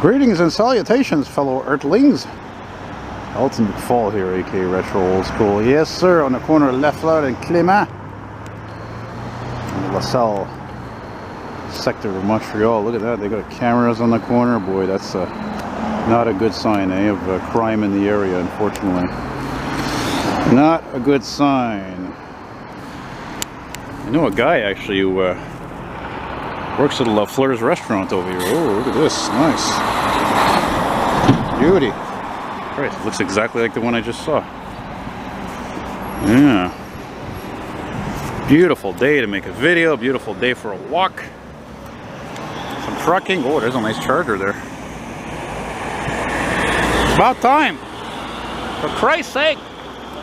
Greetings and salutations, fellow Earthlings. Elton McFall here, aka Retro Old School. Yes, sir, on the corner of Lafleur and Clément in the Lasalle sector of Montreal. Look at that, they got cameras on the corner. Boy, that's not a good sign, of crime in the area, unfortunately. Not a good sign. I know a guy actually who works at a Lafleur's restaurant over here. Oh, look at this. Nice. Beauty. Christ, it looks exactly like the one I just saw. Yeah. Beautiful day to make a video. Beautiful day for a walk. Some trucking. Oh, there's a nice charger there. About time. For Christ's sake.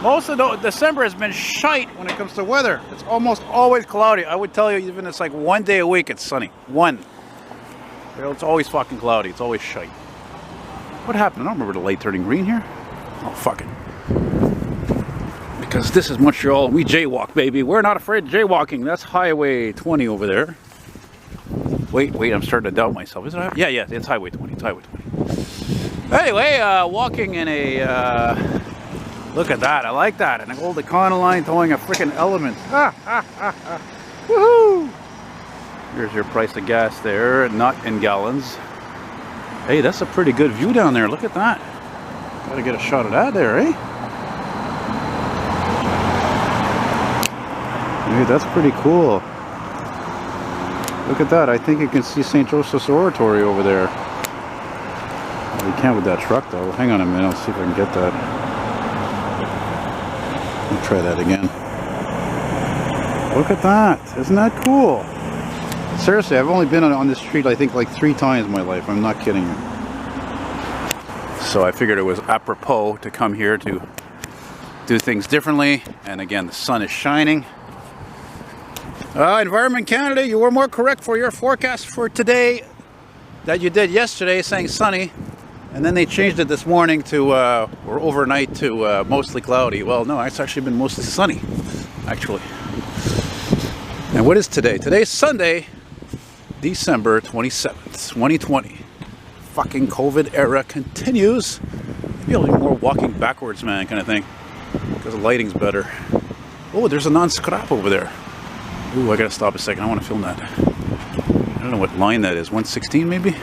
Most of December has been shite when it comes to weather. It's almost always cloudy. I would tell you, even it's like one day a week it's sunny. One. It's always fucking cloudy. It's always shite. What happened? I don't remember the light turning green here. Oh, fuck it. Because this is Montreal. We jaywalk, baby. We're not afraid of jaywalking. That's Highway 20 over there. Wait, I'm starting to doubt myself. Is it? Yeah, it's Highway 20. It's Highway 20. Anyway, walking in a... look at that. I like that. An old Econoline towing a freaking Element. Woohoo! Here's your price of gas there, not in gallons. Hey, that's a pretty good view down there. Look at that. Gotta get a shot of that there, eh? Hey, that's pretty cool. Look at that. I think you can see St. Joseph's Oratory over there. Well, you can't with that truck, though. Hang on a minute. I'll see if I can get that. I'll try that again. Look at that. Isn't that cool? Seriously, I've only been on this street, I think, like 3 times in my life. I'm not kidding you. So I figured it was apropos to come here to do things differently. And again, the sun is shining. Environment Canada, you were more correct for your forecast for today that you did yesterday, saying sunny. And then they changed it this morning to, or overnight to mostly cloudy. Well, no, it's actually been mostly sunny, actually. And what is today? Today's Sunday, December 27th, 2020. Fucking COVID era continues. Maybe I'll do more walking backwards, man, kind of thing. Because the lighting's better. Oh, there's a non-scrap over there. Ooh, I gotta stop a second. I want to film that. I don't know what line that is. 116 maybe?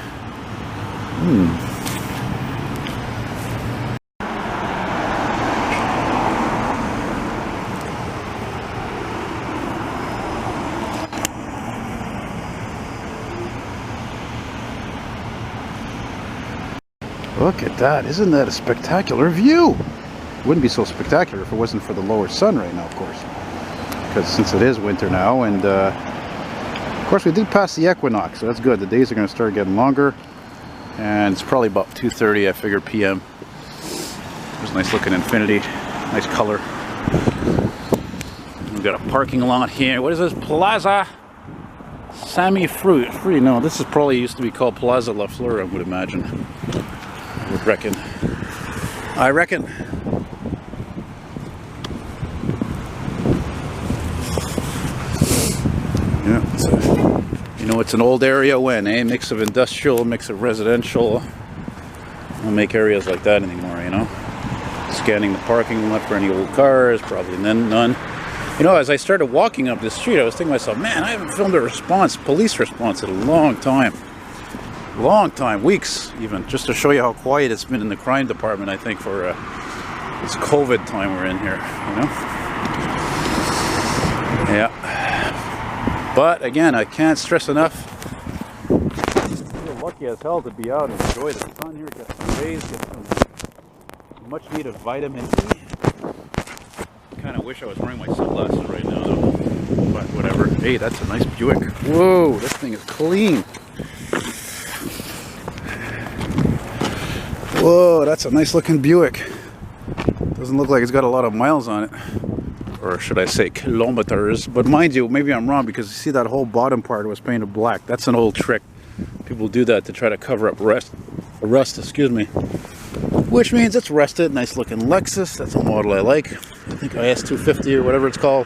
Look at that. Isn't that a spectacular view? It wouldn't be so spectacular if it wasn't for the lower sun right now, of course. Because since it is winter now, and of course we did pass the equinox, so that's good. The days are going to start getting longer. And it's probably about 2:30, I figure, p.m. There's a nice looking infinity. Nice color. We've got a parking lot here. What is this? Plaza Sammy Fruit. No, this is probably used to be called Plaza Lafleur, I would imagine. I reckon. Yeah, you know, it's an old area when, eh? Mix of industrial, mix of residential. Don't make areas like that anymore, you know. Scanning the parking lot for any old cars, probably none. You know, as I started walking up this street, I was thinking to myself, man, I haven't filmed a police response in a long time. Weeks even, just to show you how quiet it's been in the crime department, I think, for this COVID time we're in here, you know? Yeah. But again, I can't stress enough. You're lucky as hell to be out and enjoy the sun here, get some rays, get some much needed vitamin E. Kind of wish I was wearing my sunglasses right now, though. But whatever. Hey, that's a nice Buick. Whoa, this thing is clean. Whoa, that's a nice looking Buick. Doesn't look like it's got a lot of miles on it. Or should I say kilometers. But mind you, maybe I'm wrong, because you see that whole bottom part was painted black. That's an old trick. People do that to try to cover up rust, excuse me. Which means it's rusted. Nice looking Lexus. That's a model I like. I think IS250 or whatever it's called.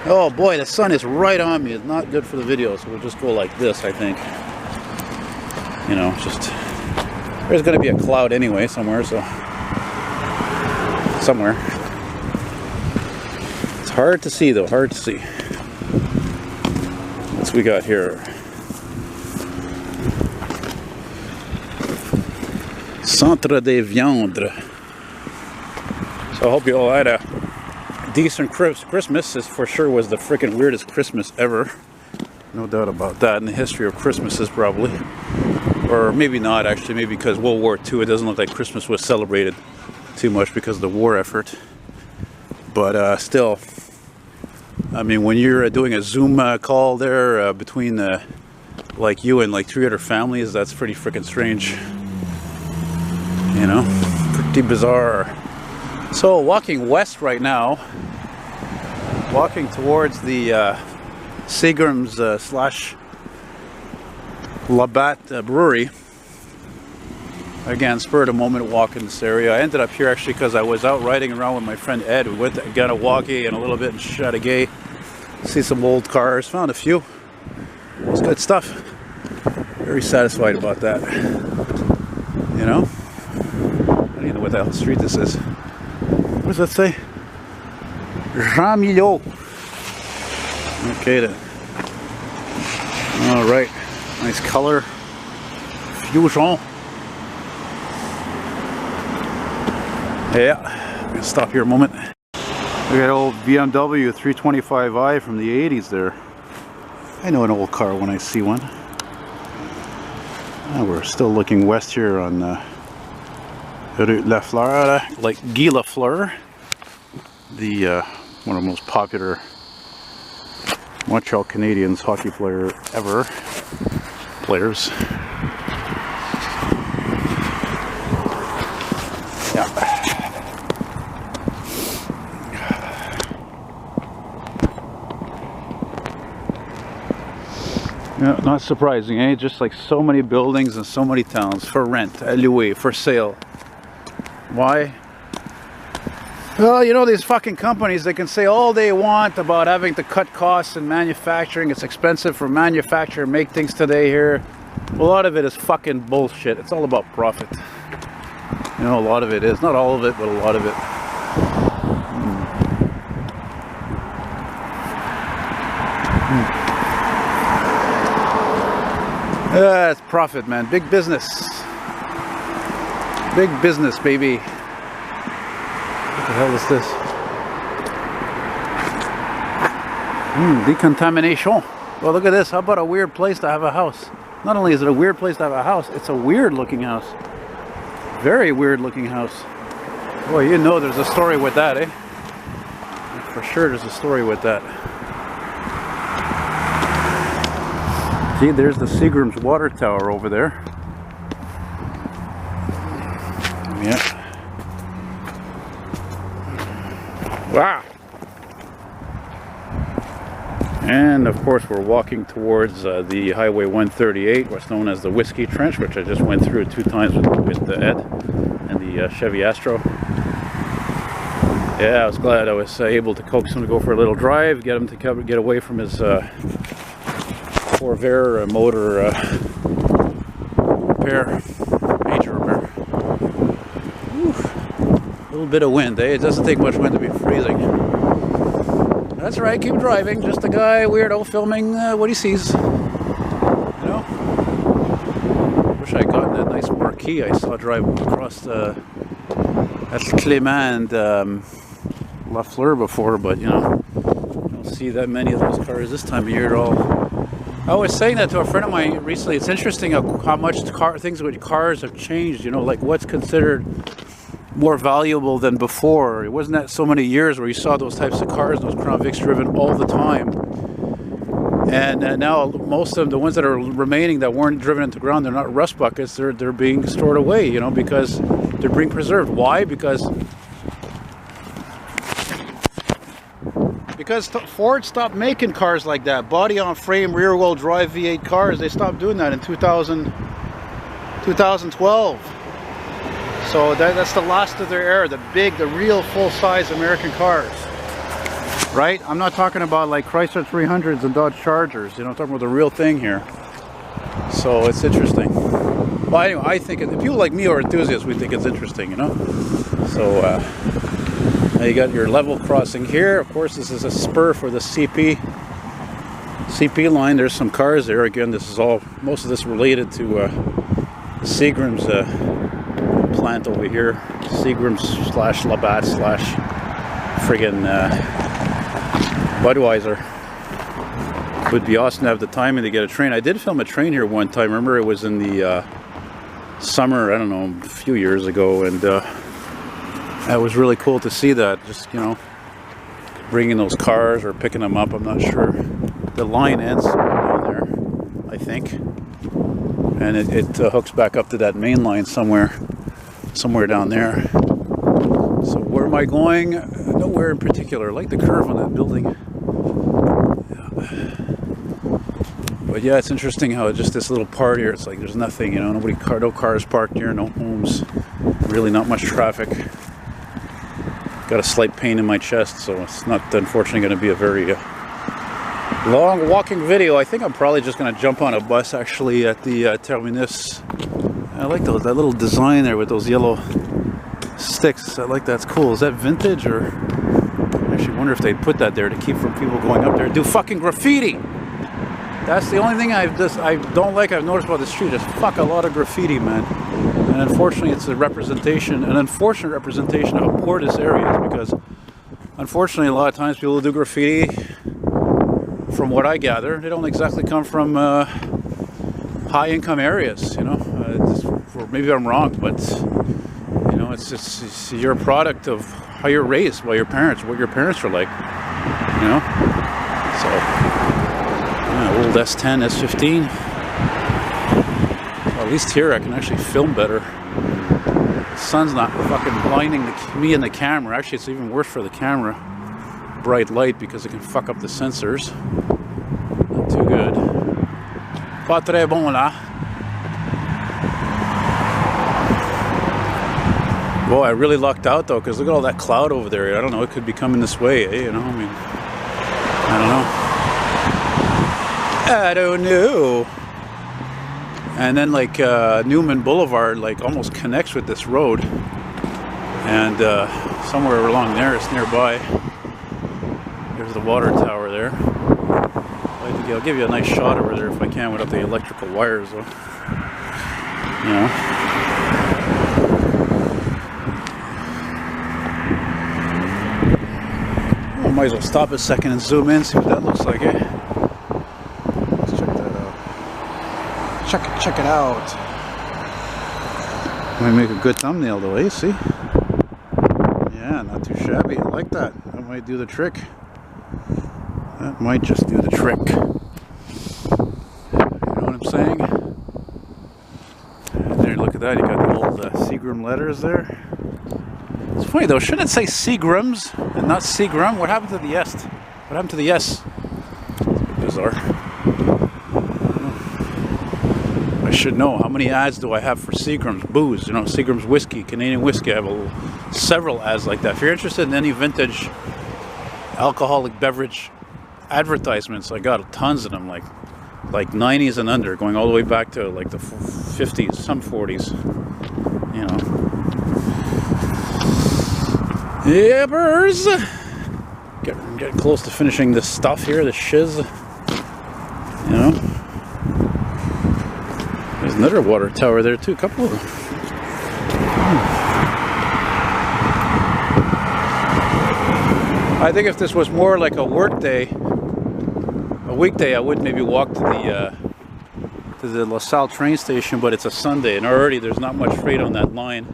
Oh boy, the sun is right on me. It's not good for the video, so we'll just go like this, I think. You know, just There's going to be a cloud anyway somewhere, so somewhere. It's hard to see though, hard to see. What's we got here? Centre des Viandes. So I hope you all had a decent Christmas. This for sure was the freaking weirdest Christmas ever. No doubt about that in the history of Christmases, probably. Or maybe not, actually. Maybe because World War II, it doesn't look like Christmas was celebrated too much because of the war effort. But still, I mean, when you're doing a Zoom call there between like you and like 3 other families, that's pretty freaking strange. You know, pretty bizarre. So walking west right now, walking towards the Seagram's slash Labatt brewery. Again, spur of the moment walk in this area. I ended up here actually because I was out riding around with my friend Ed. We went to Ganawagi and a little bit in Chateauguay. See some old cars, found a few. It's good stuff. Very satisfied about that. You know? I don't even know what the hell street this is. What does that say? Jean Millot. Okay then. Alright. Nice color. Fusion. Yeah. I'm gonna stop here a moment. We got an old BMW 325i from the 80s there. I know an old car when I see one. We're still looking west here on Rue Lafleur, like Guy Lafleur, the one of the most popular Montreal Canadiens hockey player ever. Players. Yeah. Yeah, not surprising, eh? Just like so many buildings in so many towns for rent, louer, for sale. Why? Well, you know, these fucking companies, they can say all they want about having to cut costs in manufacturing. It's expensive for manufacture, make things today here. A lot of it is fucking bullshit. It's all about profit. You know, a lot of it is. Not all of it, but a lot of it. It's profit, man. Big business. Big business, baby. What the hell is this? Decontamination. Well, look at this. How about a weird place to have a house? Not only is it a weird place to have a house, it's a weird looking house. Very weird looking house. Boy, you know there's a story with that, eh? For sure there's a story with that. See, there's the Seagram's water tower over there. Yeah. Wow. And of course we're walking towards the Highway 138, what's known as the Whiskey Trench, which I just went through 2 times with Ed and the Chevy Astro. Yeah, I was glad I was able to coax him to go for a little drive, get him to get away from his Corvair motor repair, major repair. Whew. A little bit of wind, eh? It doesn't take much wind to be freezing. That's right, keep driving. Just a guy, weirdo, filming what he sees. You know? Wish I had gotten that nice marquee I saw drive across that's Clément and Lafleur before, but you know, you don't see that many of those cars this time of year at all. I was saying that to a friend of mine recently. It's interesting how much things with cars have changed. You know, like what's considered more valuable than before. It wasn't that so many years where you saw those types of cars, those Crown Vics driven all the time. And now most of them, the ones that are remaining that weren't driven into ground, they're not rust buckets. They're being stored away. You know, because they're being preserved. Why? Because Ford stopped making cars like that, body on frame, rear wheel drive V8 cars. They stopped doing that in 2012. So that's the last of their era, the real full-size American cars, right? I'm not talking about like Chrysler 300s and Dodge Chargers, you know, I'm talking about the real thing here. So it's interesting. Well, anyway, I think if people like me are enthusiasts, we think it's interesting, you know. So now you got your level crossing here. Of course, this is a spur for the CP line. There's some cars there. Again, this is all, most of this related to the Seagram's plant over here. Seagram's / Labatt / friggin' Budweiser. Would be awesome to have the timing to get a train. I did film a train here one time. Remember, it was in the summer, I don't know, a few years ago, and it was really cool to see that. Just, you know, bringing those cars or picking them up. I'm not sure. The line ends down there, I think, and it hooks back up to that main line somewhere down there. So where am I going? Nowhere in particular. I like the curve on that building. But yeah, it's interesting how just this little part here, it's like there's nothing, you know, no cars parked here, no homes, really not much traffic. Got a slight pain in my chest, so it's not unfortunately going to be a very long walking video. I think I'm probably just going to jump on a bus actually at the terminus. I like that little design there with those yellow sticks. I like that's cool. Is that vintage, or I actually wonder if they'd put that there to keep from people going up there and do fucking graffiti. That's the only thing I don't like. I've noticed about the street is fuck a lot of graffiti, man. And unfortunately, it's an unfortunate representation of how poor this area is, because unfortunately, a lot of times people who do graffiti, from what I gather, they don't exactly come from high-income areas, you know. Or maybe I'm wrong, but you know, it's you're a product of how you're raised by your parents, what your parents are like, you know. So, yeah, old S10, S15. Well, at least here I can actually film better. The sun's not fucking blinding me and the camera. Actually, it's even worse for the camera. Bright light, because it can fuck up the sensors. Not too good. Pas très bon là. Boy, I really lucked out though, because look at all that cloud over there. I don't know, it could be coming this way, eh? You know, I mean, I don't know. And then like Newman Boulevard like almost connects with this road, and somewhere along there, it's nearby. There's the water tower there. I'll give you a nice shot over there if I can without the electrical wires though. You know. I might as well stop a second and zoom in, see what that looks like, eh? Let's check that out. Check it out. Might make a good thumbnail though, eh? See? Yeah, not too shabby. I like that. That might do the trick. That might just do the trick. You know what I'm saying? And there, look at that. You got the old Seagram letters there. It's funny though. Shouldn't it say Seagram's and not Seagram? What happened to the S? What happened to the S? It's a bit bizarre. I should know. How many ads do I have for Seagram's booze? You know, Seagram's whiskey, Canadian whiskey. I have several ads like that. If you're interested in any vintage alcoholic beverage advertisements, I got tons of them, like 90s and under, going all the way back to like the 50s, some 40s, you know. Yeah, birds. Getting close to finishing this stuff here, the shiz, you know. There's another water tower there too, a couple of them. I think if this was more like a work day, a weekday, I would maybe walk to the Lasalle train station, but it's a Sunday and already there's not much freight on that line.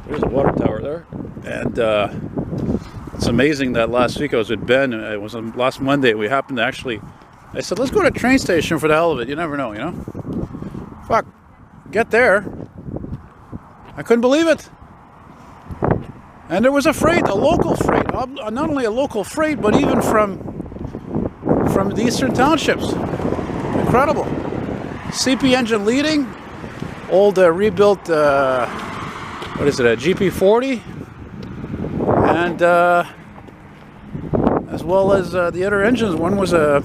There's a water tower there, and it's amazing that last week I was with Ben. It was on last Monday. We happened to actually, I said, let's go to a train station for the hell of it. You never know, you know. Fuck, get there. I couldn't believe it. And there was a freight, a local freight, not only a local freight, but even from the eastern townships. Incredible. CP engine leading, old rebuilt, what is it, a GP40, and as well as the other engines. One was a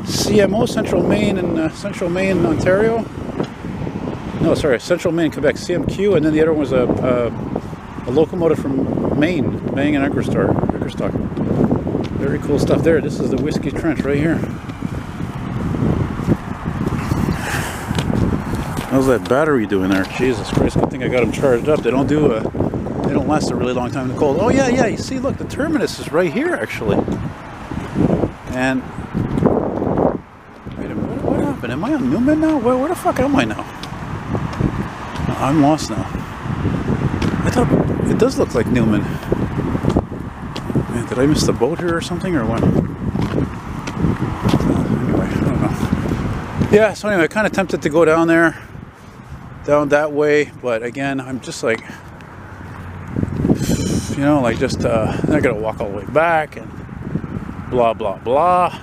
CMO, Central Main in Ontario. no, sorry, Central Maine, Quebec, CMQ, and then the other one was a locomotive from Maine, Bang and Anchorstock. Very cool stuff there. This is the Whiskey Trench right here. How's that battery doing there? Jesus Christ, good thing I got them charged up. They don't last a really long time in the cold. Oh yeah, you see, look, the terminus is right here actually. And wait a minute, what happened? Am I on Newman now? Where the fuck am I now? I'm lost now. I thought it does look like Newman. Man, did I miss the boat here or something, or what? Anyway, I don't know. Yeah, so anyway, kind of tempted to go down there, down that way, but again, I'm just like, you know, like just I gotta walk all the way back and blah blah blah.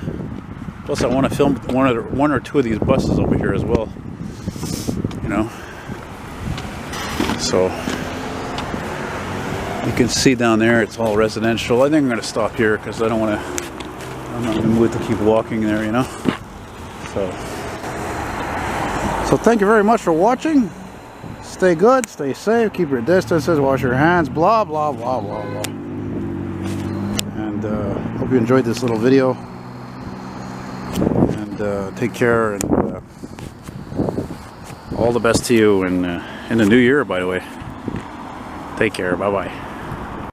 Plus, I want to film one or two of these buses over here as well. You know, so you can see down there it's all residential. I think I'm gonna stop here because I don't want to. I'm not in the mood to keep walking there. You know, so thank you very much for watching. Stay good, stay safe, keep your distances, wash your hands, blah blah blah blah blah. And hope you enjoyed this little video. And take care, and all the best to you in the new year, by the way. Take care, bye bye.